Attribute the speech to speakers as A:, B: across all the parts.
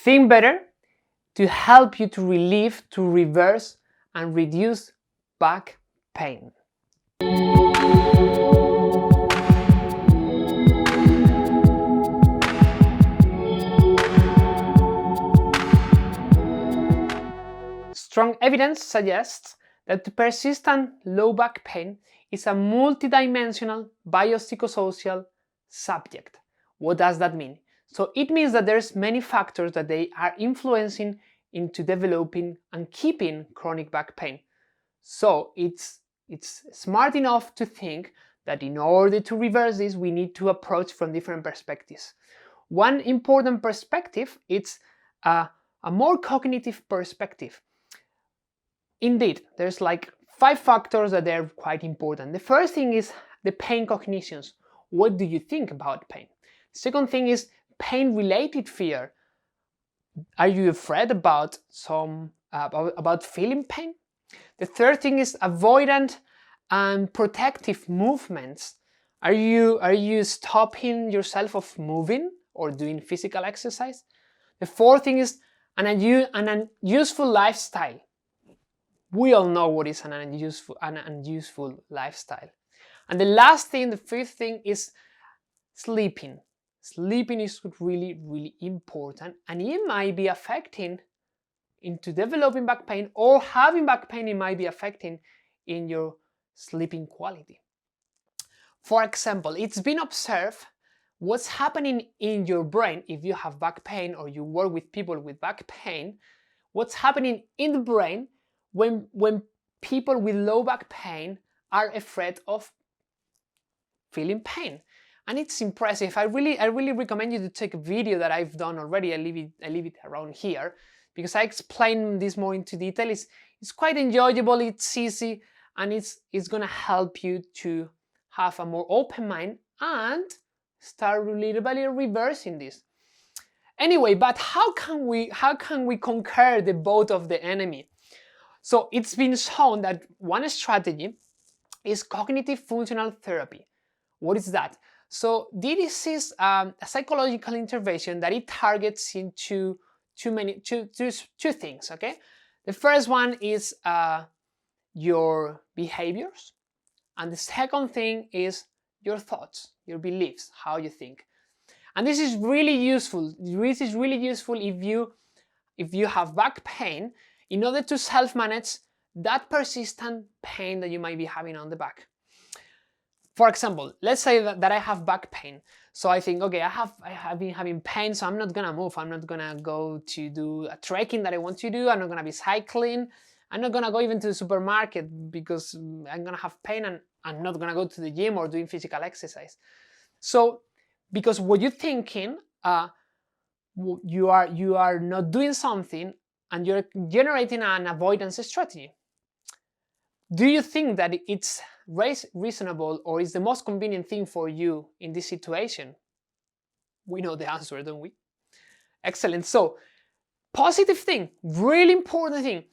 A: Think better to help you to relieve, to reverse, and reduce back pain. Strong evidence suggests that the persistent low back pain is a multidimensional biopsychosocial subject. What does that mean? So it means that there's many factors that they are influencing into developing and keeping chronic back pain. So it's smart enough to think that in order to reverse this, we need to approach from different perspectives. One important perspective is a more cognitive perspective. Indeed, there's like 5 factors that are quite important. The first thing is the pain cognitions. What do you think about pain? Second thing is pain-related fear. Are you afraid about about feeling pain? The third thing is avoidant and protective movements. Are you stopping yourself of moving or doing physical exercise? The fourth thing is an unuseful lifestyle. We all know what is an unuseful lifestyle. And the last thing, the fifth thing, is sleeping. Sleeping is really, really important, and it might be affecting into developing back pain, or having back pain, it might be affecting in your sleeping quality. For example, it's been observed what's happening in your brain if you have back pain or you work with people with back pain, what's happening in the brain when people with low back pain are afraid of feeling pain. And it's impressive. I really recommend you to take a video that I've done already. I leave it around here because I explain this more into detail. It's quite enjoyable, it's easy, and it's gonna help you to have a more open mind and start little by little reversing this. Anyway, but how can we conquer the boat of the enemy? So it's been shown that one strategy is cognitive functional therapy. What is that? So this is a psychological intervention that it targets into two things, okay? The first one is your behaviors, and the second thing is your thoughts, your beliefs, how you think. And this is really useful. This is really useful if you have back pain, in order to self-manage that persistent pain that you might be having on the back. For example, let's say that I have back pain. So I think, okay, I have been having pain, so I'm not gonna move. I'm not gonna go to do a trekking that I want to do. I'm not gonna be cycling. I'm not gonna go even to the supermarket because I'm gonna have pain, and I'm not gonna go to the gym or doing physical exercise. So, because what you're thinking, you are not doing something, and you're generating an avoidance strategy. Do you think that it's reasonable or is the most convenient thing for you in this situation? We know the answer, don't we? Excellent. So, positive thing, really important thing.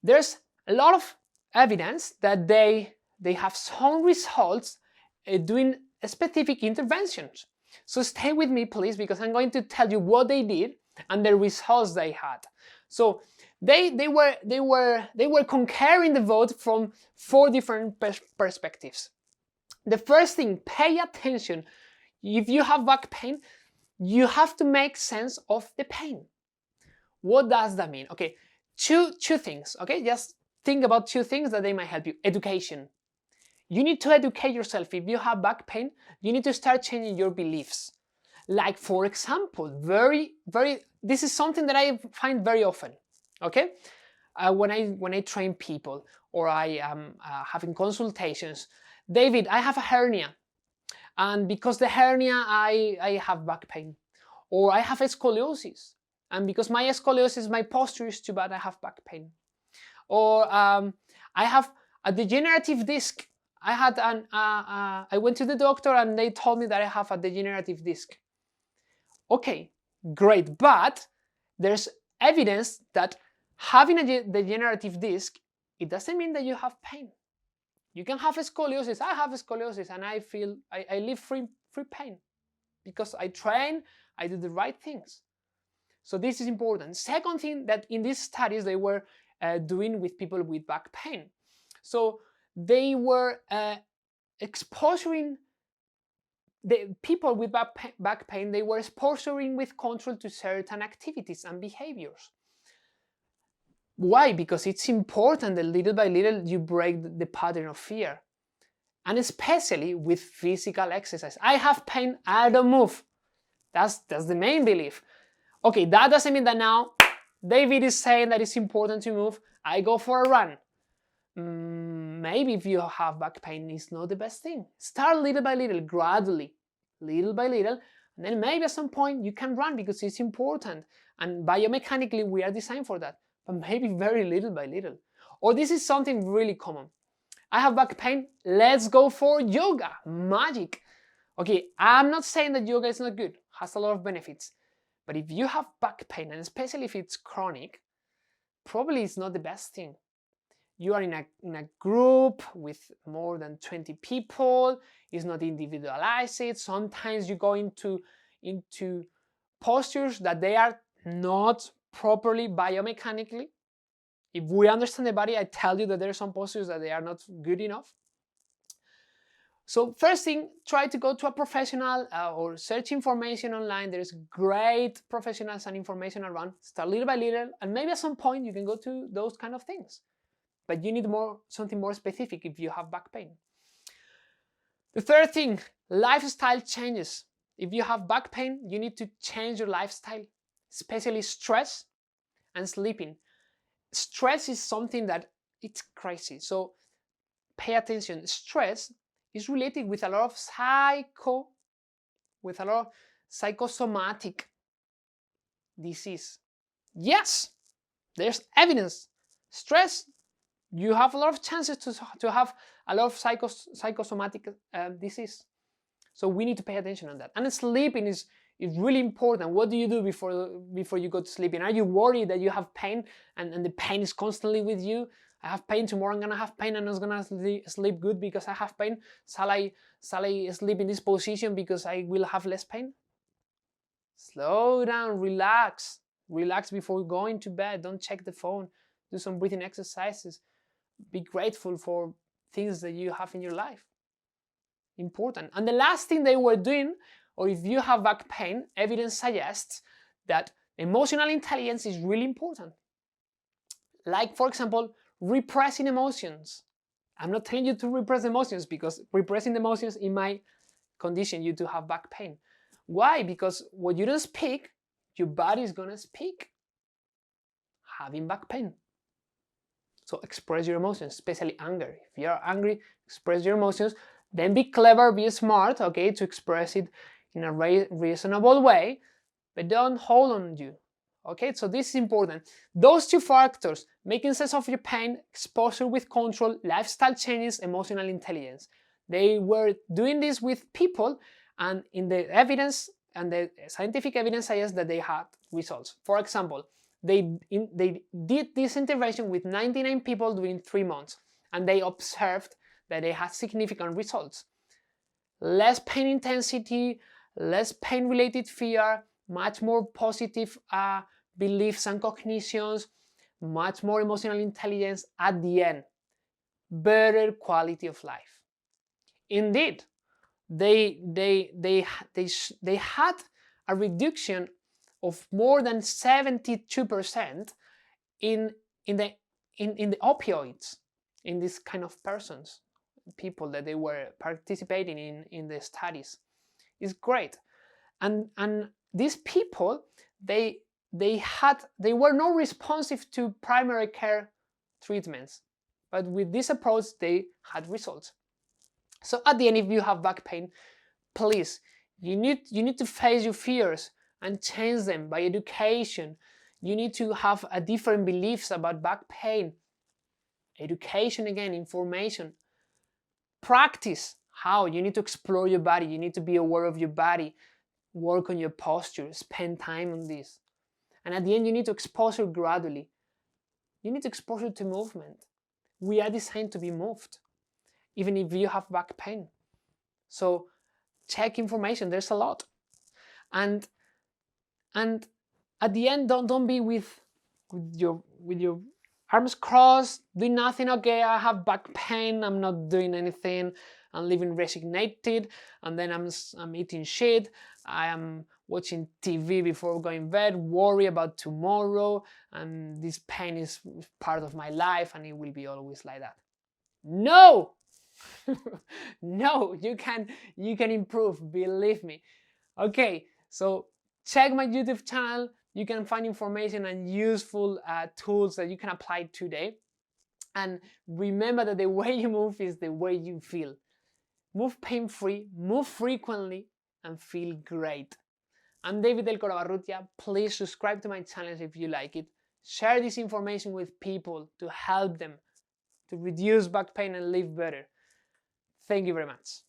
A: There's a lot of evidence that they have some results doing specific interventions. So stay with me, please, because I'm going to tell you what they did and the results they had. So they were conquering the vote from 4 different perspectives. The first thing, pay attention. If you have back pain, you have to make sense of the pain. What does that mean? Okay, two things. Okay, just think about 2 things that they might help you. Education. You need to educate yourself. If you have back pain, you need to start changing your beliefs. Like, for example, this is something that I find very often. Okay, when I train people or I am having consultations, David, I have a hernia, and because the hernia, I have back pain, or I have scoliosis, and because my scoliosis, my posture is too bad, I have back pain, or I have a degenerative disc. I went to the doctor and they told me that I have a degenerative disc. Okay, great, but there's evidence that having a degenerative disc, it doesn't mean that you have pain. You can have scoliosis. I have scoliosis and I live free pain because I train, I do the right things. So this is important. Second thing that in these studies they were doing with people with back pain. So they were exposing the people with back pain, they were exposing with control to certain activities and behaviors. Why? Because it's important that little by little you break the pattern of fear. And especially with physical exercise. I have pain, I don't move. That's the main belief. Okay, that doesn't mean that now David is saying that it's important to move, I go for a run. Maybe if you have back pain, it's not the best thing. Start little by little, gradually, little by little, and then maybe at some point you can run because it's important. And biomechanically, we are designed for that, but maybe very little by little. Or this is something really common. I have back pain, let's go for yoga, magic. Okay, I'm not saying that yoga is not good, has a lot of benefits. But if you have back pain, and especially if it's chronic, probably it's not the best thing. You are in a group with more than 20 people, it's not individualized. Sometimes you go into postures that they are not properly biomechanically. If we understand the body, I tell you that there are some postures that they are not good enough. So first thing, try to go to a professional or search information online. There's great professionals and information around. Start little by little, and maybe at some point you can go to those kind of things. But you need something more specific if you have back pain. The third thing, lifestyle changes. If you have back pain, you need to change your lifestyle, especially stress and sleeping. Stress is something that it's crazy. So pay attention. Stress is related with a lot of psychosomatic disease. Yes, there's evidence. Stress, you have a lot of chances to have a lot of psychosomatic disease. So we need to pay attention on that. And sleeping is really important. What do you do before you go to sleep? And are you worried that you have pain and the pain is constantly with you? I have pain, tomorrow I'm gonna have pain, and I'm not gonna sleep good because I have pain. Shall I sleep in this position because I will have less pain? Slow down, relax. Relax before going to bed. Don't check the phone. Do some breathing exercises. Be grateful for things that you have in your life. Important. And the last thing they were doing, or if you have back pain, evidence suggests that emotional intelligence is really important. Like, for example, repressing emotions. I'm not telling you to repress emotions, because repressing emotions, it might condition you to have back pain. Why? Because what you don't speak, your body is gonna speak. Having back pain. So express your emotions, especially anger. If you're angry, express your emotions. Then be clever, be smart, okay, to express it in a reasonable way, but don't hold on you. Okay, so this is important. Those two factors, making sense of your pain, exposure with control, lifestyle changes, emotional intelligence. They were doing this with people, and in the evidence and the scientific evidence suggests that they had results. For example, they did this intervention with 99 people during 3 months, and they observed that they had significant results. Less pain intensity, less pain-related fear, much more positive beliefs and cognitions, much more emotional intelligence at the end, better quality of life. Indeed, they had a reduction of more than 72% in the opioids in this kind of persons, people that they were participating in the studies. It's great. And these people, they were not responsive to primary care treatments, but with this approach they had results. So at the end, if you have back pain, please, you need to face your fears and change them by education. You need to have a different beliefs about back pain. Education again, information. Practice. How? You need to explore your body. You need to be aware of your body. Work on your posture. Spend time on this. And at the end, you need to expose it gradually. You need to expose it to movement. We are designed to be moved, even if you have back pain. So check information. There's a lot. And At the end, don't be with your arms crossed, doing nothing. Okay, I have back pain, I'm not doing anything, I'm living resignated, and then I'm eating shit, I am watching TV before going to bed, worry about tomorrow, and this pain is part of my life and it will be always like that. No! No, you can improve, believe me. Okay, so check my YouTube channel. You can find information and useful tools that you can apply today. And remember that the way you move is the way you feel. Move pain-free, move frequently, and feel great. I'm David Del Corobarrutia. Please subscribe to my channel if you like it. Share this information with people to help them to reduce back pain and live better. Thank you very much.